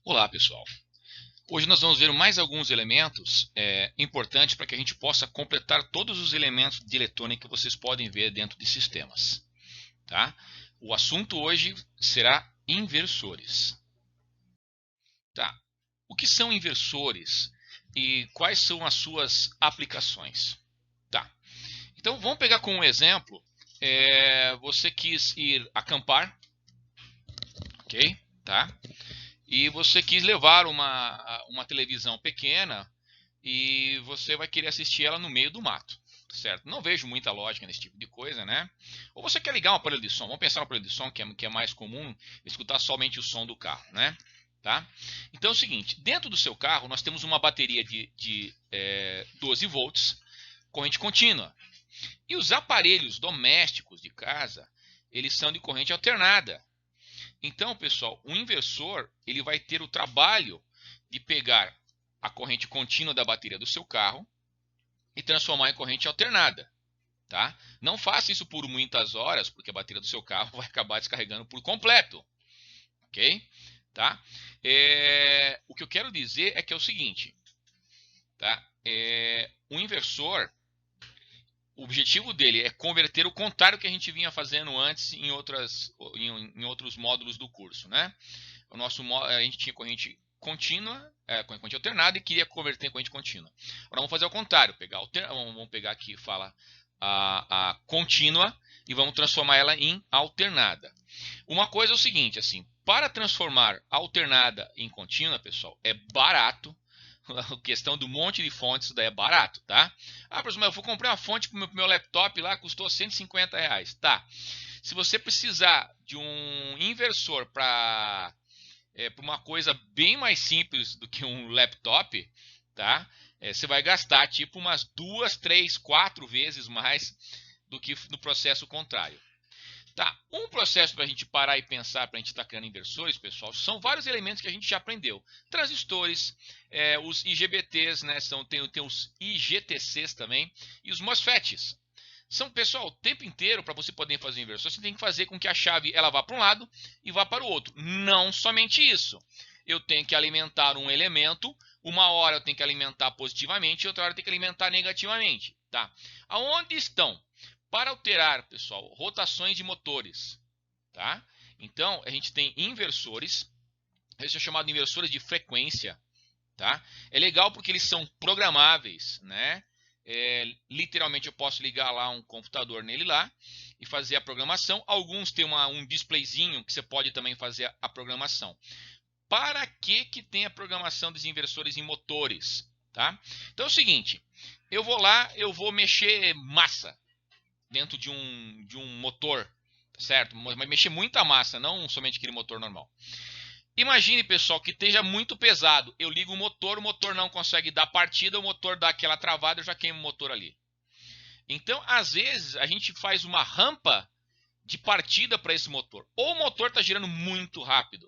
Olá, pessoal. Hoje nós vamos ver mais alguns elementos importantes para que a gente possa completar todos os elementos de eletrônica que vocês podem ver dentro de sistemas. Tá? O assunto hoje será inversores. Tá? O que são inversores e quais são as suas aplicações? Tá? Então vamos pegar como um exemplo. Você quis ir acampar, ok? Tá? E você quis levar uma televisão pequena e você vai querer assistir ela no meio do mato, certo? Não vejo muita lógica nesse tipo de coisa, né? Ou você quer ligar um aparelho de som, vamos pensar no aparelho de som que é mais comum, escutar somente o som do carro, né? Tá? Então é o seguinte, dentro do seu carro nós temos uma bateria de 12 volts, corrente contínua. E os aparelhos domésticos de casa, eles são de corrente alternada. Então, pessoal, o inversor ele vai ter o trabalho de pegar a corrente contínua da bateria do seu carro e transformar em corrente alternada. Tá? Não faça isso por muitas horas, porque a bateria do seu carro vai acabar descarregando por completo. Ok? Tá? O que eu quero dizer é que é o seguinte. Tá? O inversor, o objetivo dele é converter o contrário que a gente vinha fazendo antes em outros módulos do curso. Né? A gente tinha corrente contínua, corrente alternada e queria converter em corrente contínua. Agora vamos fazer o contrário, vamos pegar aqui, fala a contínua e vamos transformar ela em alternada. Uma coisa é o seguinte, assim, para transformar alternada em contínua, pessoal, é barato. A questão do monte de fontes, isso daí é barato, tá? Professor, mas eu vou comprar uma fonte para o meu laptop lá, custou R$ 150. Tá. Se você precisar de um inversor para uma coisa bem mais simples do que um laptop, tá? Você vai gastar tipo umas 2, 3, 4 vezes mais do que no processo contrário. Tá, um processo para a gente parar e pensar, para a gente estar criando inversores, pessoal, são vários elementos que a gente já aprendeu. Transistores, os IGBTs, né, tem os IGTCs também, e os MOSFETs. Pessoal, o tempo inteiro, para você poder fazer inversor, você tem que fazer com que a chave ela vá para um lado e vá para o outro. Não somente isso. Eu tenho que alimentar um elemento, uma hora eu tenho que alimentar positivamente e outra hora eu tenho que alimentar negativamente. Tá? Aonde estão? Para alterar, pessoal, rotações de motores. Tá? Então, a gente tem inversores, eles são chamados de inversores de frequência. Tá? É legal porque eles são programáveis, né? Literalmente eu posso ligar lá um computador nele lá e fazer a programação. Alguns têm um displayzinho que você pode também fazer a programação. Para que tem a programação dos inversores em motores? Tá? Então é o seguinte, eu vou lá, eu vou mexer massa dentro de um motor, certo? Mas mexer muita massa, não somente aquele motor normal. Imagine, pessoal, que esteja muito pesado. Eu ligo o motor não consegue dar partida, o motor dá aquela travada, eu já queimo o motor ali. Então, às vezes, a gente faz uma rampa de partida para esse motor. Ou o motor está girando muito rápido.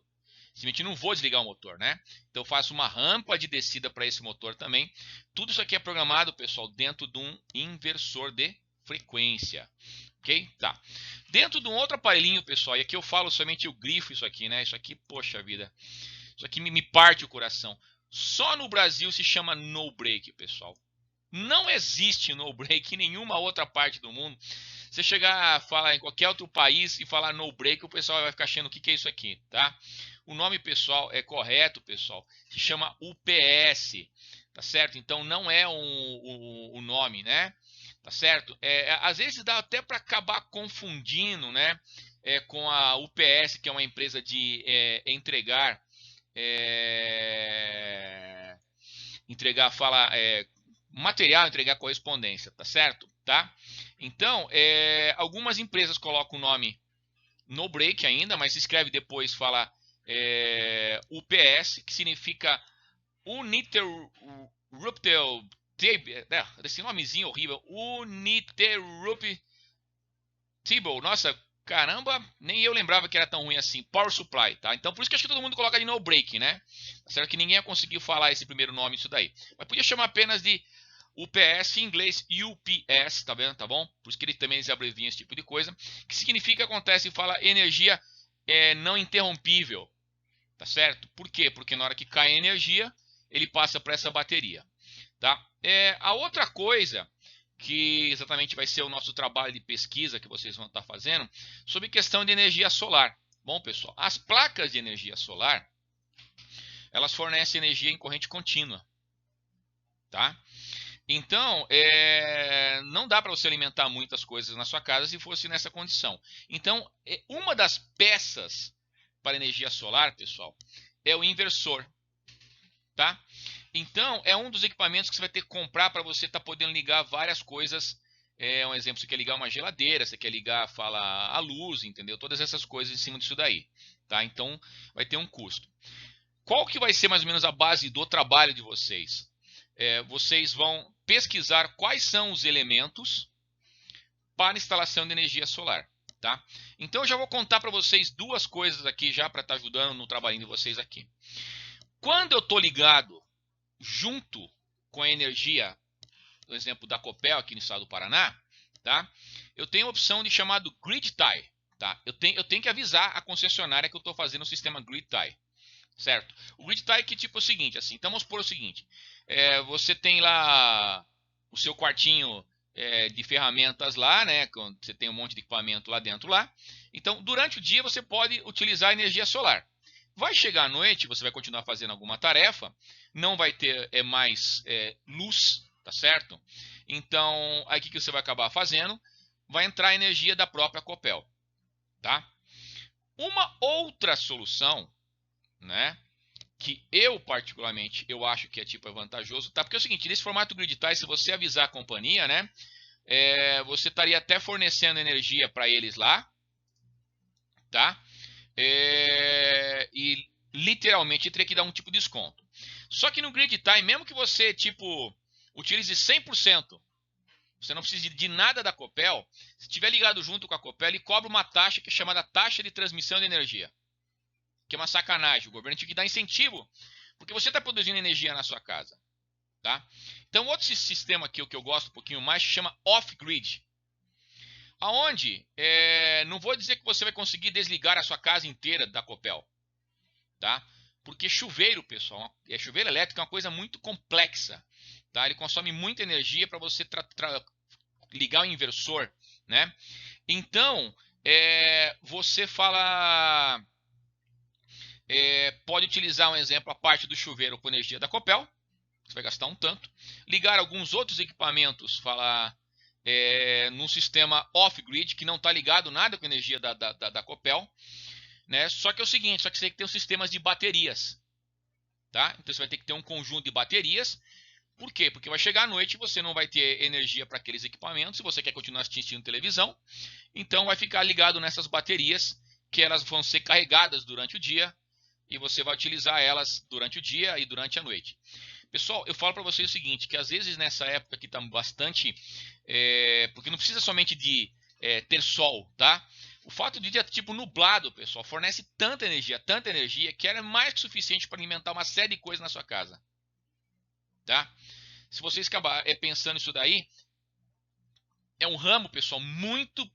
Simplesmente não vou desligar o motor, né? Então, eu faço uma rampa de descida para esse motor também. Tudo isso aqui é programado, pessoal, dentro de um inversor de frequência. Ok? Tá. Dentro de um outro aparelhinho, pessoal, e aqui eu falo somente, eu grifo isso aqui, né? Isso aqui, poxa vida, isso aqui me parte o coração. Só no Brasil se chama no break, pessoal. Não existe no break em nenhuma outra parte do mundo. Você chegar a falar em qualquer outro país e falar no break, o pessoal vai ficar achando o que é isso aqui, tá? O nome, pessoal, é correto, pessoal. Se chama UPS, tá certo? Então não é o nome, né? Tá certo? Às vezes dá até para acabar confundindo, né? Com a UPS, que é uma empresa de entregar, fala, material, entregar correspondência, tá certo? Tá? Então, algumas empresas colocam o nome no break ainda, mas se escreve depois, fala UPS, que significa Uninterruptible Table, esse nomezinho horrível, Uninterruptible, nossa, caramba, nem eu lembrava que era tão ruim assim, Power Supply, tá? Então por isso que acho que todo mundo coloca de no break, né? Tá certo que ninguém conseguiu falar esse primeiro nome, isso daí. Mas podia chamar apenas de UPS, em inglês UPS, tá vendo? Tá bom? Por isso que ele também abrevia esse tipo de coisa, que significa, acontece e fala energia não interrompível, tá certo? Por quê? Porque na hora que cai a energia, ele passa para essa bateria, tá? A outra coisa que exatamente vai ser o nosso trabalho de pesquisa que vocês vão estar fazendo, sobre questão de energia solar. Bom, pessoal, as placas de energia solar, elas fornecem energia em corrente contínua, tá? Então, não dá para você alimentar muitas coisas na sua casa se fosse nessa condição. Então, uma das peças para energia solar, pessoal, é o inversor, tá? Então, é um dos equipamentos que você vai ter que comprar para você estar podendo ligar várias coisas. Um exemplo, você quer ligar uma geladeira, você quer ligar, a luz, entendeu? Todas essas coisas em cima disso daí, tá? Então, vai ter um custo. Qual que vai ser mais ou menos a base do trabalho de vocês? Vocês vão pesquisar quais são os elementos para instalação de energia solar, tá? Então, eu já vou contar para vocês duas coisas aqui já para estar ajudando no trabalhinho de vocês aqui. Quando eu estou ligado junto com a energia, por exemplo, da Copel aqui no estado do Paraná, tá? Eu tenho a opção de chamado Grid Tie, tá? Eu tenho que avisar a concessionária que eu estou fazendo o sistema Grid Tie, certo? O Grid Tie que tipo é o seguinte, assim, então vamos supor o seguinte, você tem lá o seu quartinho de ferramentas lá, né? Você tem um monte de equipamento lá dentro lá. Então, durante o dia você pode utilizar energia solar. Vai chegar à noite, você vai continuar fazendo alguma tarefa, não vai ter mais luz, tá certo? Então, aí o que você vai acabar fazendo? Vai entrar a energia da própria Copel, tá? Uma outra solução, né? Que eu particularmente eu acho que é vantajoso, tá? Porque é o seguinte, nesse formato Grid Tie, se você avisar a companhia, né? Você estaria até fornecendo energia para eles lá, tá? E literalmente teria que dar um tipo de desconto. Só que no Grid Tie, mesmo que você utilize 100%, você não precisa de nada da Copel, se estiver ligado junto com a Copel, ele cobra uma taxa que é chamada taxa de transmissão de energia, que é uma sacanagem. O governo tinha que dar incentivo, porque você está produzindo energia na sua casa, tá? Então, outro sistema aqui, o que eu gosto um pouquinho mais, se chama off-grid. Aonde, não vou dizer que você vai conseguir desligar a sua casa inteira da Copel, tá? Porque chuveiro, pessoal, chuveiro elétrico é uma coisa muito complexa, tá? Ele consome muita energia para você ligar o inversor, né? Então, você pode utilizar um exemplo, a parte do chuveiro com energia da Copel, você vai gastar um tanto, ligar alguns outros equipamentos, num sistema off-grid, que não está ligado nada com energia da Copel, né? Só que é o seguinte, só que você tem que ter os sistemas de baterias, tá? Então você vai ter que ter um conjunto de baterias. Por quê? Porque vai chegar à noite e você não vai ter energia para aqueles equipamentos, se você quer continuar assistindo televisão, então vai ficar ligado nessas baterias, que elas vão ser carregadas durante o dia, e você vai utilizar elas durante o dia e durante a noite. Pessoal, eu falo para vocês o seguinte, que às vezes nessa época que está bastante, porque não precisa somente de ter sol, tá? O fato de dia nublado, pessoal, fornece tanta energia, que era mais que suficiente para alimentar uma série de coisas na sua casa, tá? Se vocês acabarem pensando isso daí, é um ramo, pessoal, muito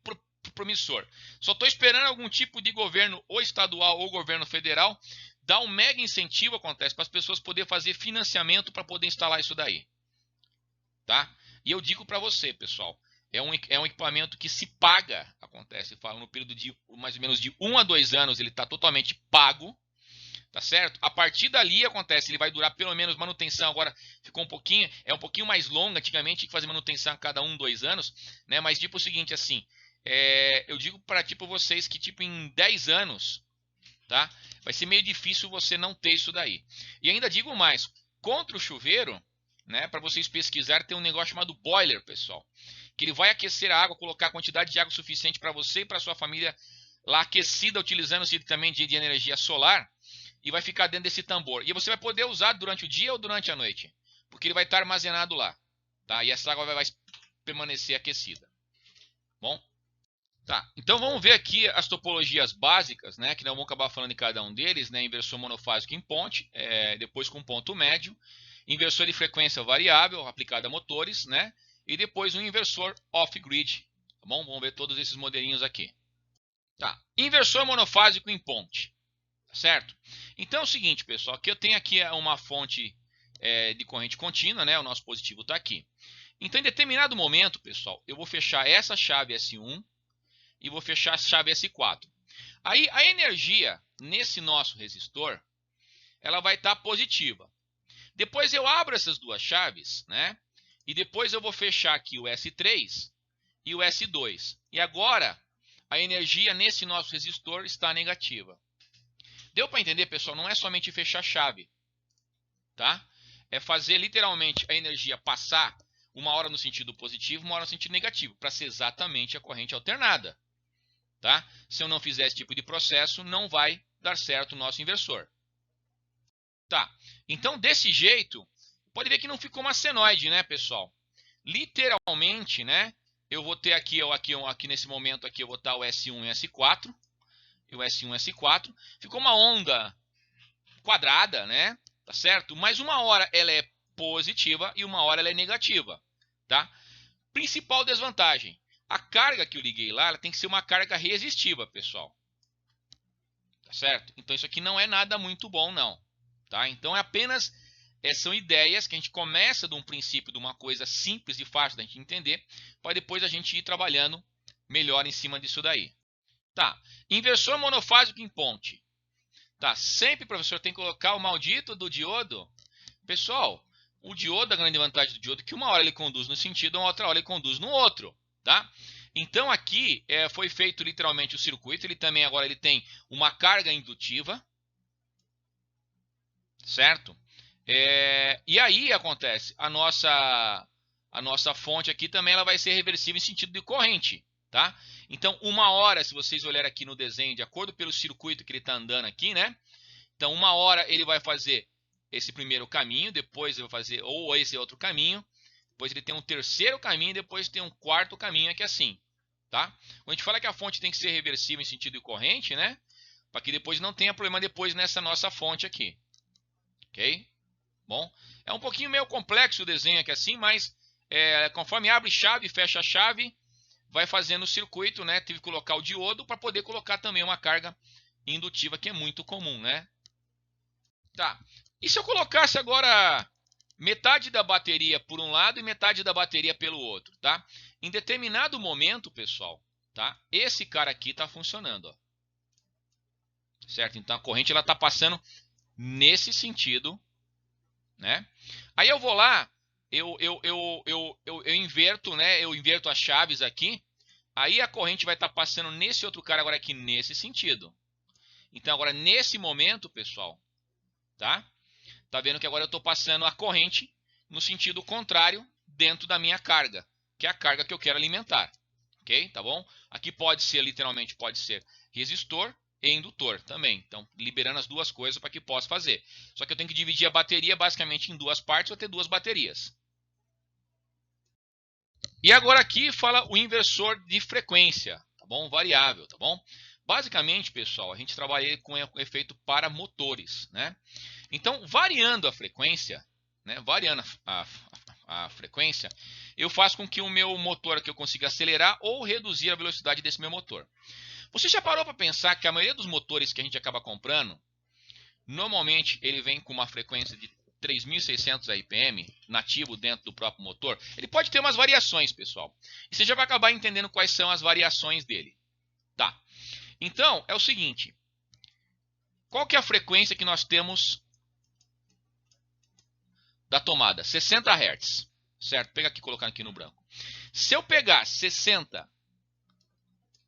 promissor. Só estou esperando algum tipo de governo, ou estadual ou governo federal, dar um mega incentivo, acontece, para as pessoas poderem fazer financiamento para poder instalar isso daí, tá? E eu digo para você, pessoal, é um equipamento que se paga, acontece, falo, no período de mais ou menos de 1 a 2 anos, ele está totalmente pago, tá certo? A partir dali acontece, ele vai durar pelo menos manutenção, agora ficou um pouquinho mais longa, antigamente tinha que fazer manutenção a cada 1, 2 anos, né? Mas tipo o seguinte, assim, eu digo para vocês que em 10 anos, tá? Vai ser meio difícil você não ter isso daí. E ainda digo mais, contra o chuveiro, né? Para vocês pesquisar, tem um negócio chamado boiler, pessoal, que ele vai aquecer a água, colocar a quantidade de água suficiente para você e para sua família lá aquecida, utilizando-se também de energia solar, e vai ficar dentro desse tambor. E você vai poder usar durante o dia ou durante a noite, porque ele vai estar armazenado lá, tá? E essa água vai permanecer aquecida. Bom? Tá, então vamos ver aqui as topologias básicas, né? Que nós vamos acabar falando de cada um deles, né? Inversor monofásico em ponte, depois com ponto médio, inversor de frequência variável aplicado a motores, né? E depois um inversor off-grid, tá bom? Vamos ver todos esses modelinhos aqui. Tá, inversor monofásico em ponte. Certo? Então é o seguinte, pessoal, que eu tenho aqui uma fonte de corrente contínua, né? O nosso positivo está aqui. Então, em determinado momento, pessoal, eu vou fechar essa chave S1 e vou fechar a chave S4. Aí, a energia nesse nosso resistor, ela vai estar positiva. Depois eu abro essas duas chaves, né? E depois eu vou fechar aqui o S3 e o S2. E agora, a energia nesse nosso resistor está negativa. Deu para entender, pessoal? Não é somente fechar a chave, tá? É fazer literalmente a energia passar uma hora no sentido positivo, uma hora no sentido negativo, para ser exatamente a corrente alternada, tá? Se eu não fizer esse tipo de processo, não vai dar certo o nosso inversor. Tá, então desse jeito, pode ver que não ficou uma senoide, né, pessoal? Literalmente, né, eu vou ter aqui nesse momento aqui, eu vou botar o S1 e S4, e o S1 e S4, ficou uma onda quadrada, né, tá certo? Mas uma hora ela é positiva e uma hora ela é negativa, tá? Principal desvantagem, a carga que eu liguei lá, ela tem que ser uma carga resistiva, pessoal. Tá certo? Então isso aqui não é nada muito bom, não. Tá? Então é apenas são ideias que a gente começa de um princípio de uma coisa simples e fácil da gente entender, para depois a gente ir trabalhando melhor em cima disso daí. Tá? Inversor monofásico em ponte. Tá? Sempre, professor, tem que colocar o maldito do diodo. Pessoal, o diodo, a grande vantagem do diodo é que uma hora ele conduz no sentido, uma outra hora ele conduz no outro. Tá? Então aqui foi feito literalmente o circuito, ele também agora ele tem uma carga indutiva, certo? E aí acontece, a nossa fonte aqui também ela vai ser reversível em sentido de corrente, tá? Então uma hora, se vocês olharem aqui no desenho, de acordo pelo circuito que ele está andando aqui, né? Então uma hora ele vai fazer esse primeiro caminho, depois ele vai fazer ou esse outro caminho, depois ele tem um terceiro caminho, depois tem um quarto caminho aqui assim, tá? Quando a gente fala que a fonte tem que ser reversível em sentido de corrente, né? Para que depois não tenha problema depois nessa nossa fonte aqui, ok? Bom, é um pouquinho meio complexo o desenho aqui assim, mas conforme abre chave e fecha a chave, vai fazendo o circuito, né? Tive que colocar o diodo para poder colocar também uma carga indutiva que é muito comum, né? Tá. E se eu colocasse agora metade da bateria por um lado e metade da bateria pelo outro, tá? Em determinado momento, pessoal, tá? Esse cara aqui está funcionando, ó. Certo? Então a corrente ela está passando nesse sentido, né? Aí eu vou lá, eu inverto, né? Eu inverto as chaves aqui. Aí a corrente vai estar passando nesse outro cara agora aqui nesse sentido. Então agora nesse momento, pessoal, tá? Tá vendo que agora eu estou passando a corrente no sentido contrário dentro da minha carga, que é a carga que eu quero alimentar, ok? Tá bom? Aqui pode ser literalmente pode ser resistor e indutor também. Então, liberando as duas coisas para que possa fazer. Só que eu tenho que dividir a bateria basicamente em duas partes, vou ter duas baterias. E agora aqui fala o inversor de frequência, tá bom? Variável, tá bom? Basicamente, pessoal, a gente trabalha com efeito para motores, né? Então, variando a frequência, né? Variando a frequência, eu faço com que o meu motor aqui eu consiga acelerar ou reduzir a velocidade desse meu motor. Você já parou para pensar que a maioria dos motores que a gente acaba comprando, normalmente ele vem com uma frequência de 3.600 RPM nativo dentro do próprio motor? Ele pode ter umas variações, pessoal. E você já vai acabar entendendo quais são as variações dele. Tá. Então, é o seguinte. Qual que é a frequência que nós temos da tomada? 60 Hz. Certo? Pega aqui, colocando aqui no branco. Se eu pegar 60,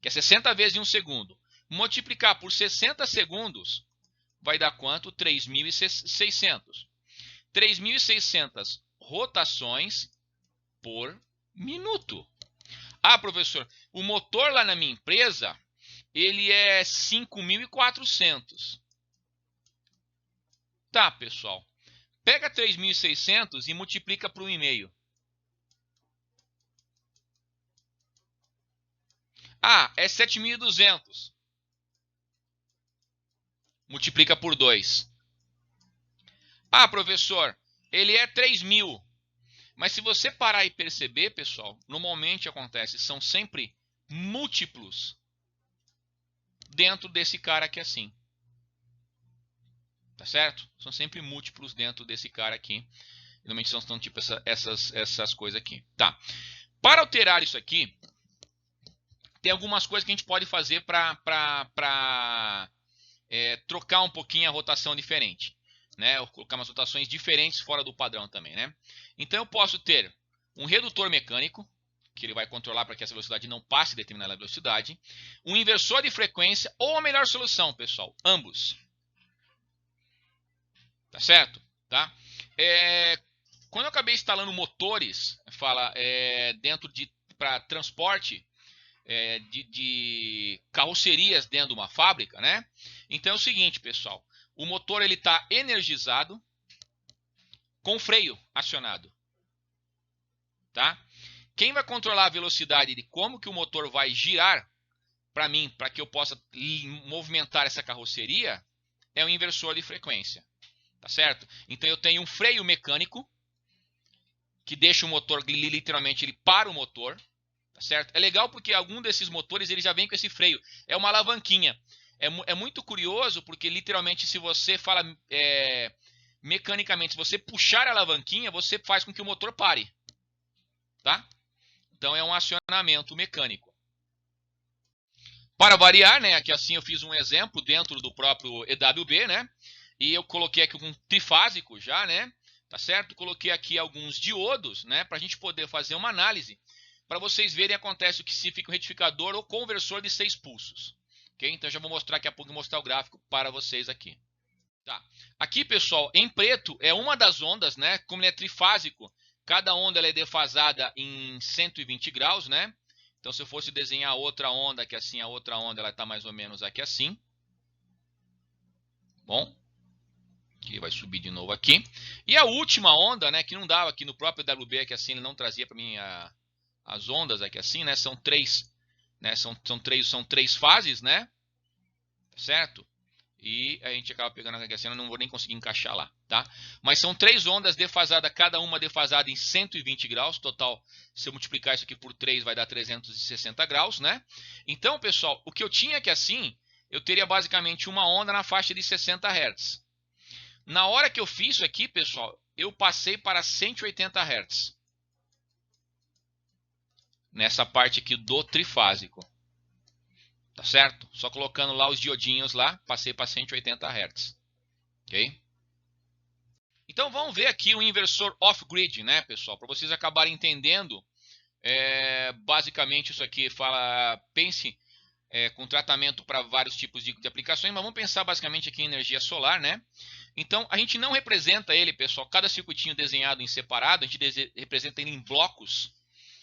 que é 60 vezes em um segundo, multiplicar por 60 segundos, vai dar quanto? 3.600. 3.600 rotações por minuto. Ah, professor, o motor lá na minha empresa, ele é 5.400. Tá, pessoal. Pega 3.600 e multiplica por 1,5. Ah, é 7.200. Multiplica por 2. Ah, professor, ele é 3.000. Mas se você parar e perceber, pessoal, normalmente acontece, são sempre múltiplos dentro desse cara aqui assim. Tá certo? São sempre múltiplos dentro desse cara aqui. Normalmente são tipo essas coisas aqui. Tá. Para alterar isso aqui, tem algumas coisas que a gente pode fazer para trocar um pouquinho a rotação diferente. Né? Ou colocar umas rotações diferentes fora do padrão também. Né? Então eu posso ter um redutor mecânico, que ele vai controlar para que essa velocidade não passe determinada velocidade. Um inversor de frequência ou a melhor solução, pessoal, ambos. Tá certo? Tá? Quando eu acabei instalando motores, dentro para transporte de carrocerias dentro de uma fábrica, né? Então é o seguinte, pessoal, o motor ele está energizado com freio acionado, tá? Quem vai controlar a velocidade de como que o motor vai girar para mim, para que eu possa movimentar essa carroceria, é o inversor de frequência. Tá certo? Então eu tenho um freio mecânico que deixa o motor, literalmente ele para o motor, tá certo? É legal porque algum desses motores ele já vem com esse freio, é uma alavanquinha. É muito curioso porque literalmente se você fala mecanicamente, se você puxar a alavanquinha, você faz com que o motor pare, tá? Então é um acionamento mecânico. Para variar, né, aqui assim eu fiz um exemplo dentro do próprio EWB, né? E eu coloquei aqui um trifásico já, né? Tá certo? Coloquei aqui alguns diodos, né? Para a gente poder fazer uma análise. Para vocês verem acontece o que se fica um retificador ou conversor de 6 pulsos. Ok? Então eu já vou mostrar daqui a pouco, mostrar o gráfico para vocês aqui. Tá. Aqui, pessoal, em preto é uma das ondas, né? Como ele é trifásico, cada onda ela é defasada em 120 graus, né? Então se eu fosse desenhar outra onda, que assim, a outra onda ela está mais ou menos aqui assim. Bom. Que vai subir de novo aqui. E a última onda, né, que não dava aqui no próprio WB, que assim ele não trazia para mim as ondas aqui assim, né, são três, né, são três fases, né, certo? E a gente acaba pegando aqui assim, eu não vou nem conseguir encaixar lá, tá? Mas são 3 ondas defasadas, cada uma defasada em 120 graus, total, se eu multiplicar isso aqui por 3 vai dar 360 graus, né? Então, pessoal, o que eu tinha aqui assim, eu teria basicamente uma onda na faixa de 60 Hz. Na hora que eu fiz isso aqui, pessoal, eu passei para 180 Hz. Nessa parte aqui do trifásico. Tá certo? Só colocando lá os diodinhos lá, passei para 180 Hz. Ok? Então vamos ver aqui o inversor off-grid, né, pessoal? Para vocês acabarem entendendo, basicamente isso aqui fala, pense com tratamento para vários tipos de aplicações, mas vamos pensar basicamente aqui em energia solar, né? Então, a gente não representa ele, pessoal, cada circuitinho desenhado em separado, a gente representa ele em blocos,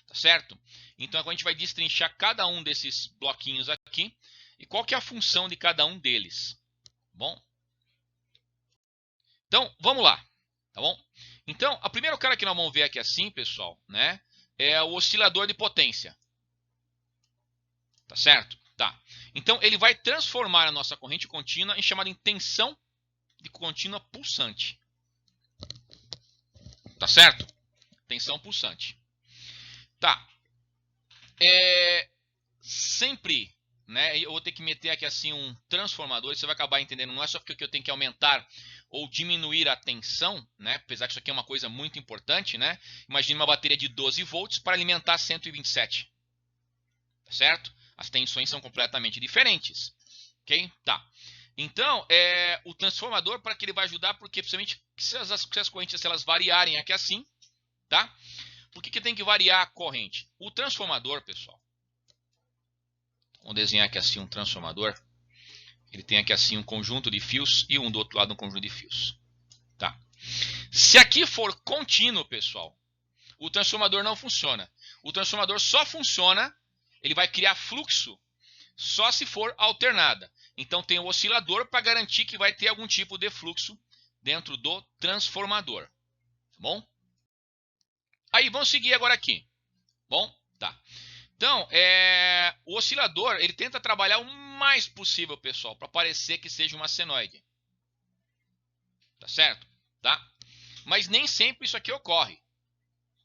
tá certo? Então, a gente vai destrinchar cada um desses bloquinhos aqui e qual que é a função de cada um deles, tá bom? Então, vamos lá, tá bom? Então, a primeira cara que nós vamos ver aqui assim, pessoal, né, é o oscilador de potência, tá certo? Tá. Então, ele vai transformar a nossa corrente contínua em chamada tensão de contínua pulsante. Tá certo? Tensão pulsante. Tá. Sempre, né? Eu vou ter que meter aqui assim um transformador. Você vai acabar entendendo. Não é só porque eu tenho que aumentar ou diminuir a tensão, né? Apesar que isso aqui é uma coisa muito importante, né? Imagine uma bateria de 12 volts para alimentar 127. Tá certo? As tensões são completamente diferentes. Ok? Tá. Então, o transformador, para que ele vai ajudar, porque principalmente se as correntes se elas variarem aqui assim, tá? Por que tem que variar a corrente? O transformador, pessoal, vamos desenhar aqui assim um transformador, ele tem aqui assim um conjunto de fios e do outro lado um conjunto de fios, tá? Se aqui for contínuo, pessoal, o transformador não funciona. O transformador só funciona, ele vai criar fluxo só se for alternada. Então tem o oscilador para garantir que vai ter algum tipo de fluxo dentro do transformador. Tá bom? Aí vamos seguir agora aqui. Bom? Tá. Então, o oscilador, ele tenta trabalhar o mais possível, pessoal, para parecer que seja uma senoide. Tá certo? Tá? Mas nem sempre isso aqui ocorre.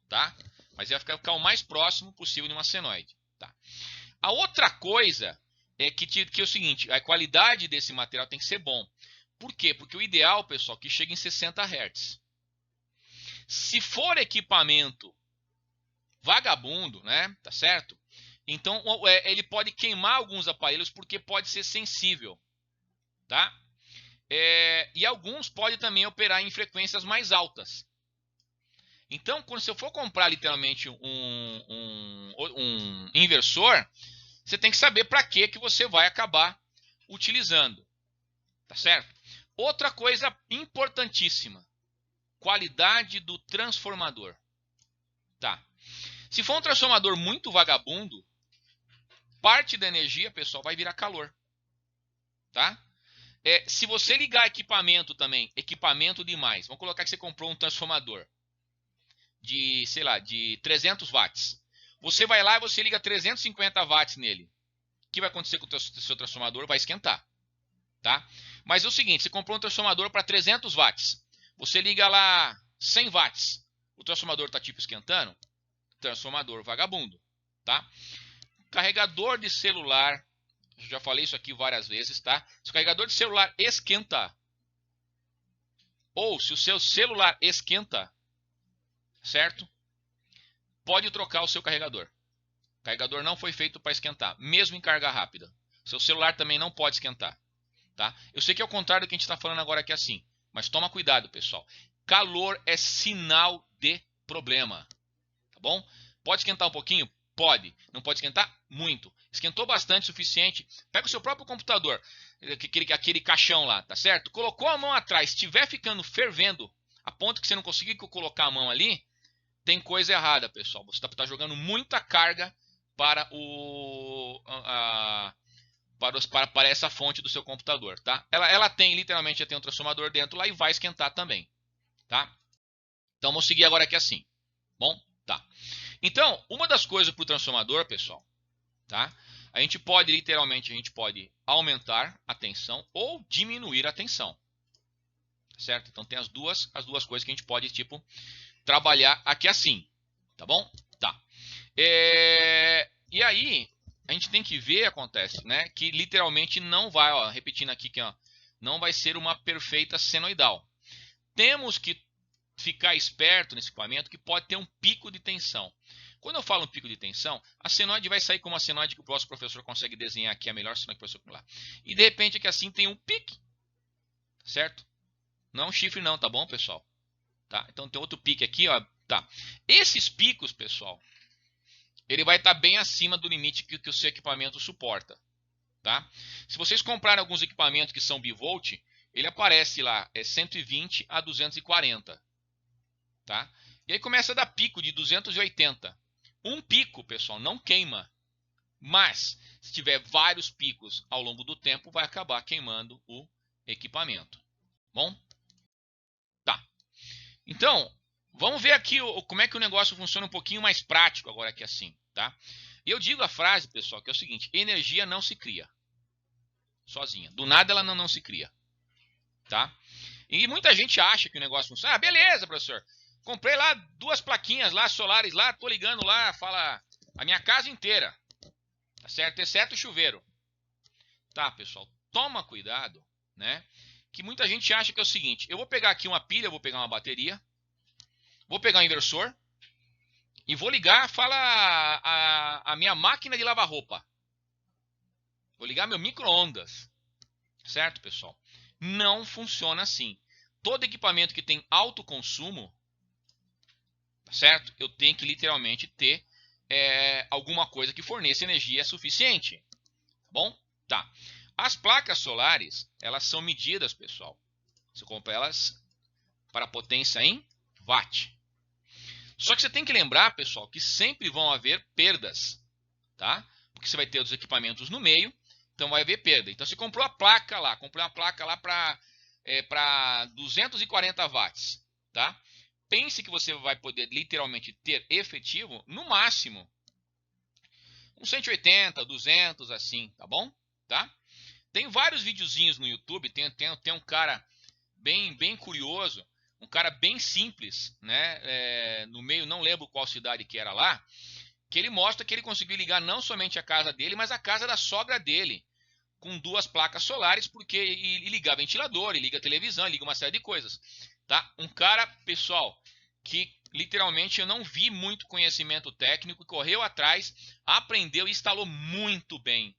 Tá? Mas vai ficar o mais próximo possível de uma senoide. Tá? A outra coisa que é o seguinte, a qualidade desse material tem que ser bom. Por quê? Porque o ideal, pessoal, é que chegue em 60 Hz. Se for equipamento vagabundo, né? Tá certo? Então ele pode queimar alguns aparelhos porque pode ser sensível, tá? E alguns podem também operar em frequências mais altas. Então, quando você for comprar literalmente um inversor, você tem que saber para que você vai acabar utilizando, tá certo? Outra coisa importantíssima, qualidade do transformador, tá? Se for um transformador muito vagabundo, parte da energia, pessoal, vai virar calor, tá? Se você ligar equipamento também, equipamento demais, vamos colocar que você comprou um transformador de, sei lá, de 300 watts. Você vai lá e você liga 350 watts nele. O que vai acontecer com o seu transformador? Vai esquentar, tá? Mas é o seguinte, você comprou um transformador para 300 watts. Você liga lá 100 watts. O transformador está tipo esquentando? Transformador vagabundo, tá? Carregador de celular, eu já falei isso aqui várias vezes, tá? Se o carregador de celular esquentar, ou se o seu celular esquenta, certo? Pode trocar o seu carregador. O carregador não foi feito para esquentar, mesmo em carga rápida. Seu celular também não pode esquentar, tá? Eu sei que é o contrário do que a gente está falando agora aqui assim, mas toma cuidado, pessoal. Calor é sinal de problema, tá bom? Pode esquentar um pouquinho? Pode. Não pode esquentar? Muito. Esquentou bastante o suficiente, pega o seu próprio computador, aquele caixão lá, tá certo? Colocou a mão atrás, estiver ficando fervendo, a ponto que você não conseguir colocar a mão ali, tem coisa errada, pessoal. Você está jogando muita carga para para essa fonte do seu computador, tá? Ela tem, literalmente, já tem um transformador dentro lá e vai esquentar também, tá? Então, vamos seguir agora aqui assim. Bom, tá. Então, uma das coisas para o transformador, pessoal, tá? A gente pode, literalmente, aumentar a tensão ou diminuir a tensão, certo? Então, tem as duas coisas que a gente pode, tipo, trabalhar aqui assim, tá bom? Tá. E aí, a gente tem que ver, acontece, né? Que literalmente não vai, ó, repetindo aqui, que ó, não vai ser uma perfeita senoidal. Temos que ficar esperto nesse equipamento que pode ter um pico de tensão. Quando eu falo um pico de tensão, a senoide vai sair como a senoide que o próximo professor consegue desenhar aqui, a melhor senoide que o professor lá. E de repente aqui assim tem um pique, certo? Não é um chifre não, tá bom, pessoal? Tá? Então tem outro pique aqui, ó. Tá. Esses picos, pessoal, ele vai estar bem acima do limite que o seu equipamento suporta, tá? Se vocês comprarem alguns equipamentos que são bivolt, ele aparece lá, 120 a 240, tá? E aí começa a dar pico de 280. Um pico, pessoal, não queima, mas se tiver vários picos ao longo do tempo, vai acabar queimando o equipamento. Bom? Tá. Então, vamos ver aqui como é que o negócio funciona um pouquinho mais prático agora aqui assim, tá? E eu digo a frase, pessoal, que é o seguinte: energia não se cria sozinha. Do nada ela não se cria, tá? E muita gente acha que o negócio funciona. Ah, beleza, professor. Comprei lá 2 plaquinhas lá solares lá, tô ligando lá, fala a minha casa inteira, tá certo? Exceto o chuveiro. Tá, pessoal, toma cuidado, né? Que muita gente acha que é o seguinte: eu vou pegar aqui uma pilha, vou pegar uma bateria, vou pegar um inversor e vou ligar, fala a minha máquina de lavar roupa. Vou ligar meu micro-ondas. Certo, pessoal? Não funciona assim. Todo equipamento que tem alto consumo, certo? Eu tenho que literalmente ter alguma coisa que forneça energia suficiente. Tá bom? Tá. As placas solares, elas são medidas, pessoal. Você compra elas para potência em watt. Só que você tem que lembrar, pessoal, que sempre vão haver perdas, tá? Porque você vai ter os equipamentos no meio, então vai haver perda. Então você comprou uma placa lá para 240 watts, tá? Pense que você vai poder literalmente ter efetivo, no máximo, uns 180, 200, assim, tá bom? Tá? Tem vários videozinhos no YouTube, tem um cara bem curioso, um cara bem simples, né? No meio, não lembro qual cidade que era lá, que ele mostra que ele conseguiu ligar não somente a casa dele, mas a casa da sogra dele, com 2 placas solares, porque e ligar ventilador, e liga televisão, e liga uma série de coisas. Tá? Um cara, pessoal, que literalmente eu não vi muito conhecimento técnico, correu atrás, aprendeu e instalou muito bem.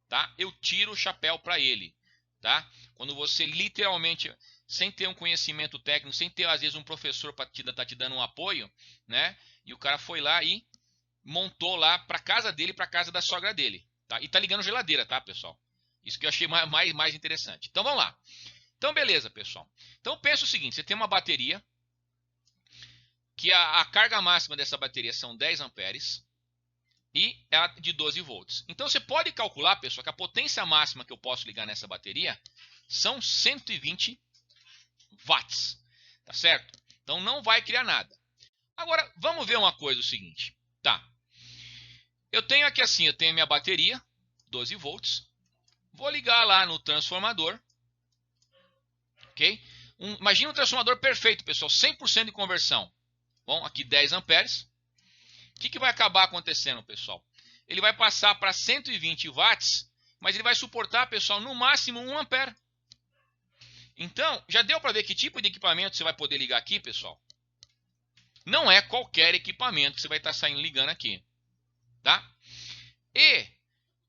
Tá? Eu tiro o chapéu para ele. Tá? Quando você literalmente, sem ter um conhecimento técnico, sem ter às vezes um professor para te dando um apoio, né? E o cara foi lá e montou lá para casa dele, para casa da sogra dele. Tá? E tá ligando geladeira, tá, pessoal? Isso que eu achei mais interessante. Então vamos lá. Então beleza, pessoal. Então pensa o seguinte, você tem uma bateria, que a carga máxima dessa bateria são 10 amperes, e ela de 12 volts. Então você pode calcular, pessoal, que a potência máxima que eu posso ligar nessa bateria são 120 watts. Tá certo? Então não vai criar nada. Agora, vamos ver uma coisa, o seguinte. Tá. Eu tenho aqui assim, eu tenho minha bateria, 12 volts. Vou ligar lá no transformador. Ok? Imagina um transformador perfeito, pessoal, 100% de conversão. Bom, aqui 10 amperes. O que vai acabar acontecendo, pessoal? Ele vai passar para 120 watts, mas ele vai suportar, pessoal, no máximo 1 ampere. Então, já deu para ver que tipo de equipamento você vai poder ligar aqui, pessoal? Não é qualquer equipamento que você vai estar saindo ligando aqui. Tá? E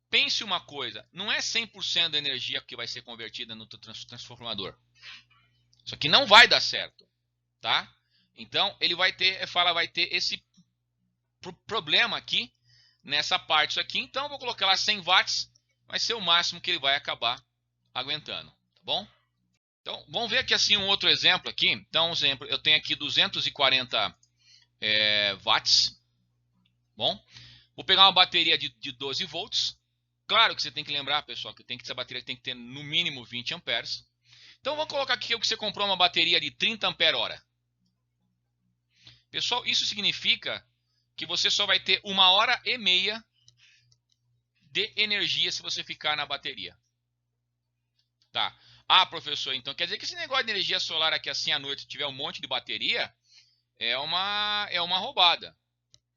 pense uma coisa, não é 100% da energia que vai ser convertida no transformador. Isso aqui não vai dar certo. Tá? Então, ele vai ter esse problema aqui, nessa parte aqui. Então, eu vou colocar lá 100 watts, vai ser o máximo que ele vai acabar aguentando. Tá bom? Então, vamos ver aqui assim um outro exemplo aqui. Então, exemplo, eu tenho aqui 240 watts. Bom, vou pegar uma bateria de 12 volts. Claro que você tem que lembrar, pessoal, que essa bateria tem que ter no mínimo 20 amperes. Então, vamos colocar aqui que você comprou uma bateria de 30 ampere-hora. Pessoal, isso significa que você só vai ter 1h30 de energia se você ficar na bateria. Tá. Ah, professor, então quer dizer que esse negócio de energia solar aqui assim à noite, se tiver um monte de bateria, é uma roubada,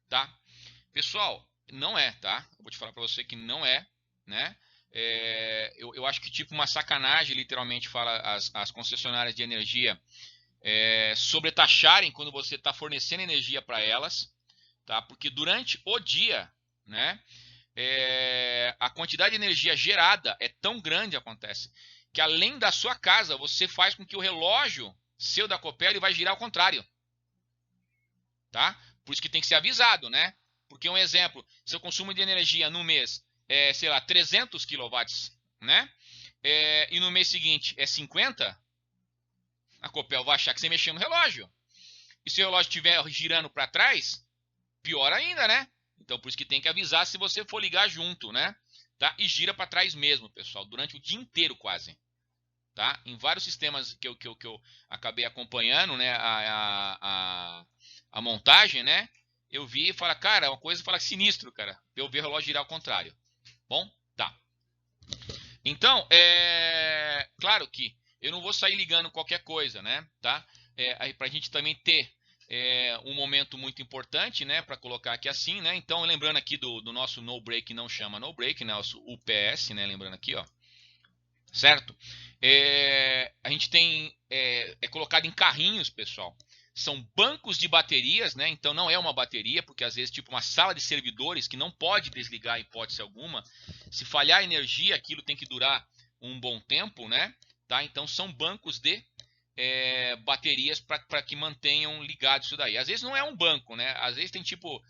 tá? Pessoal, não é, tá? Eu vou te falar para você que não é, né? Eu acho que tipo uma sacanagem, literalmente, fala as concessionárias de energia sobretaxarem quando você está fornecendo energia para elas, tá? Porque durante o dia, né? A quantidade de energia gerada é tão grande, acontece, que além da sua casa, você faz com que o relógio seu da Copel ele vai girar ao contrário. Tá? Por isso que tem que ser avisado, né? Porque um exemplo, seu consumo de energia no mês é, sei lá, 300 kW, né? E no mês seguinte é 50, a Copel vai achar que você mexeu no relógio. E se o relógio estiver girando para trás, pior ainda, né? Então, por isso que tem que avisar se você for ligar junto, né? Tá? E gira para trás mesmo, pessoal, durante o dia inteiro quase. Tá? Em vários sistemas que eu acabei acompanhando, né, a montagem, né? Eu vi e falo, cara, uma coisa fala sinistro, cara. Eu ver o relógio girar ao contrário. Bom, tá. Então, claro que eu não vou sair ligando qualquer coisa, né? Tá? Para a gente também ter um momento muito importante, né? Para colocar aqui assim, né? Então, lembrando aqui do nosso no break, não chama no break, né? Nosso UPS, né? Lembrando aqui, ó. Certo? A gente tem colocado em carrinhos, pessoal. São bancos de baterias, né? Então não é uma bateria, porque às vezes tipo uma sala de servidores que não pode desligar em hipótese alguma. Se falhar a energia, aquilo tem que durar um bom tempo, né? Tá? Então são bancos de baterias para que mantenham ligado isso daí. Às vezes não é um banco, né? Às vezes tem tipo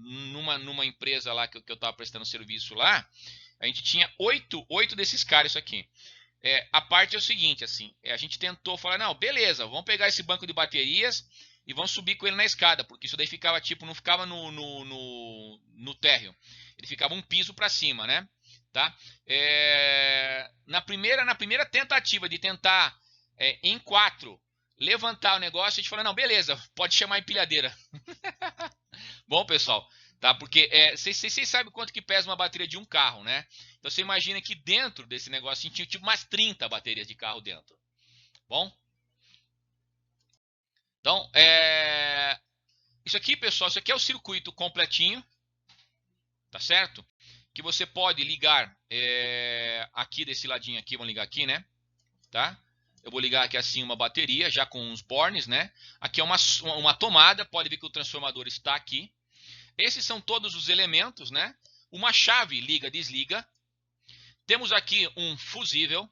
numa empresa lá que eu estava prestando serviço lá, a gente tinha 8 desses caras isso aqui. A parte é o seguinte, assim, a gente tentou falar, não, beleza, vamos pegar esse banco de baterias e vamos subir com ele na escada, porque isso daí ficava tipo, não ficava no térreo, ele ficava um piso para cima, né? Tá? Na primeira tentativa de tentar em 4 levantar o negócio, a gente falou, não, beleza, pode chamar a empilhadeira. Bom, pessoal, tá? Porque vocês sabem quanto que pesa uma bateria de um carro, né? Então você imagina que dentro desse negócio tinha tipo umas 30 baterias de carro dentro. Bom? Então, isso aqui, pessoal, isso aqui é o circuito completinho, tá certo? que você pode ligar aqui desse ladinho aqui, vamos ligar aqui, né? Tá? Eu vou ligar aqui assim uma bateria, já com uns bornes, né? Aqui é uma tomada, pode ver que o transformador está aqui. Esses são todos os elementos, né? Uma chave liga, desliga. Temos aqui um fusível,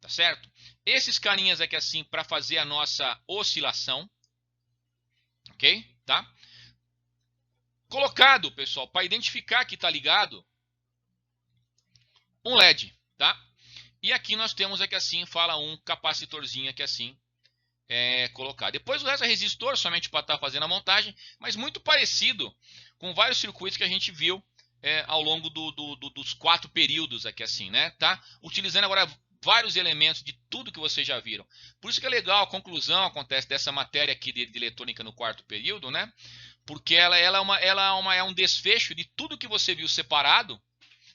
tá certo? Esses carinhas aqui assim para fazer a nossa oscilação, ok? Tá? Colocado, pessoal, para identificar que está ligado, um LED, tá? E aqui nós temos aqui assim, fala um capacitorzinho aqui assim, colocar. Depois o resto é resistor, somente para estar fazendo a montagem, mas muito parecido com vários circuitos que a gente viu ao longo dos 4 períodos aqui assim, né? Tá? Utilizando agora vários elementos de tudo que vocês já viram. Por isso que é legal, a conclusão acontece dessa matéria aqui de eletrônica no 4º período, né? Porque ela é um desfecho de tudo que você viu separado,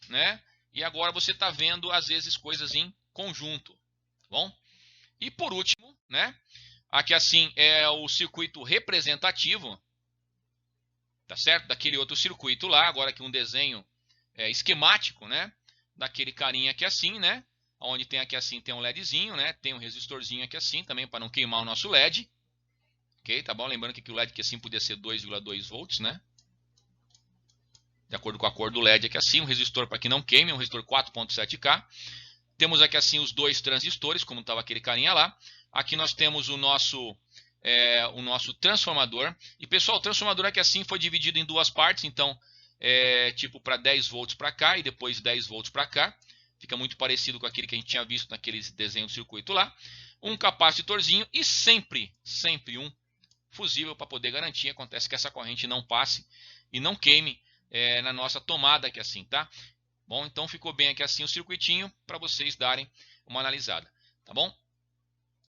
né? E agora você está vendo, às vezes, coisas em conjunto, tá bom? E por último, né? Aqui assim é o circuito representativo, tá certo? Daquele outro circuito lá, agora aqui um desenho esquemático, né? Daquele carinha aqui assim, né? Onde tem aqui assim, tem um LEDzinho, né? Tem um resistorzinho aqui assim, também para não queimar o nosso LED. Ok, tá bom? Lembrando que o LED aqui assim podia ser 2,2 volts, né? De acordo com a cor do LED aqui assim, um resistor para que não queime, um resistor 4.7K. Temos aqui assim os 2 transistores, como estava aquele carinha lá. Aqui nós temos o nosso transformador. E pessoal, o transformador aqui assim foi dividido em 2 partes, então tipo para 10 volts para cá e depois 10 volts para cá. Fica muito parecido com aquele que a gente tinha visto naquele desenho do circuito lá. Um capacitorzinho e sempre um fusível para poder garantir. Acontece que essa corrente não passe e não queime na nossa tomada aqui assim, tá? Bom, então ficou bem aqui assim o circuitinho para vocês darem uma analisada, tá bom?